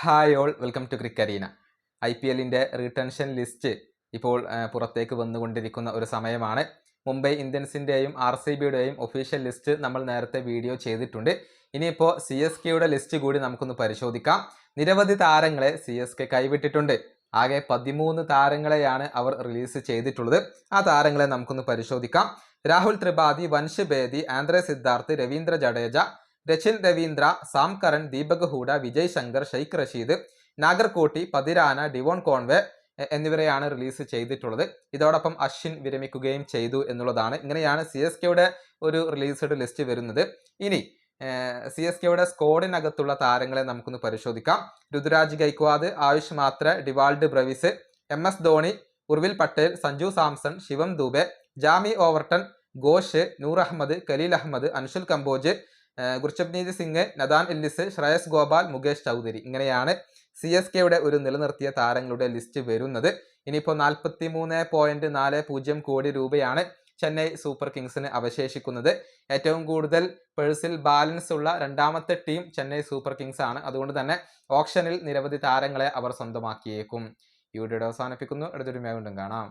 Hi all, welcome to Crickareena. IPLന്റെ retention list ഇപ്പോൾ പുറത്തേക്ക് വന്നുകൊണ്ടിരിക്കുന്ന ഒരു സമയമാണ്. മുംബൈ ഇന്ത്യൻസിൻ്റെയും RCBയുടെയും ഒഫീഷ്യൽ ലിസ്റ്റ് നമ്മൾ നേരത്തെ വീഡിയോ ചെയ്തിട്ടുണ്ട്. ഇനിയിപ്പോൾ CSKയുടെ ലിസ്റ്റ് കൂടി നമുക്കൊന്ന് പരിശോധിക്കാം. നിരവധി താരങ്ങളെ CSK കൈവിട്ടിട്ടുണ്ട്. ആകെ 13 താരങ്ങളെയാണ് അവർ റിലീസ് ചെയ്തിട്ടുള്ളത്. ആ താരങ്ങളെ നമുക്കൊന്ന് പരിശോധിക്കാം. Rahul Tripathi, Vansh Bedi, Andre Siddharth, Ravindra Jadeja, Rachin Ravindra, Sam Curran, Deepak Hooda, Vijay Shankar, Shaikh Rasheed, Nagarkoti, Pathirana, Devon Conway എന്നിവരെയാണ് റിലീസ് ചെയ്തിട്ടുള്ളത്. ഇതോടൊപ്പം അശ്വിൻ വിരമിക്കുകയും ചെയ്തു എന്നുള്ളതാണ്. ഇങ്ങനെയാണ് CSKയുടെ ഒരു റിലീസ്ഡ് ലിസ്റ്റ് വരുന്നത്. ഇനി CSKയുടെ സ്ക്വാഡിനകത്തുള്ള താരങ്ങളെ നമുക്കൊന്ന് പരിശോധിക്കാം. രുതുരാജ് Gaikwad, Ayush Mhatre, Dewald Brevis, MS Dhoni, Urvil Patel, Sanju Samson, Shivam Dube, Jamie Overton, Ghosh, Noor Ahmad, Khaleel Ahmed, Anshul Kamboj, Gurjapneet Singh, Nathan Ellis, Shreyas Gopal, Mukesh Choudhary. ഇങ്ങനെയാണ് CSKയുടെ ഒരു നിലനിർത്തിയ താരങ്ങളുടെ ലിസ്റ്റ് വരുന്നത്. ഇനിയിപ്പോൾ 43.40 കോടി രൂപയാണ് ചെന്നൈ സൂപ്പർ കിങ്സിന് അവശേഷിക്കുന്നത്. ഏറ്റവും കൂടുതൽ പേഴ്സിൽ ബാലൻസ് ഉള്ള രണ്ടാമത്തെ ടീം ചെന്നൈ സൂപ്പർ കിങ്സ് ആണ്. അതുകൊണ്ട് തന്നെ ഓപ്ഷനിൽ നിരവധി താരങ്ങളെ അവർ സ്വന്തമാക്കിയേക്കും. ഈ വീഡിയോ അവസാനിപ്പിക്കുന്നു. അടുത്തൊരു വീണ്ടും കാണാം.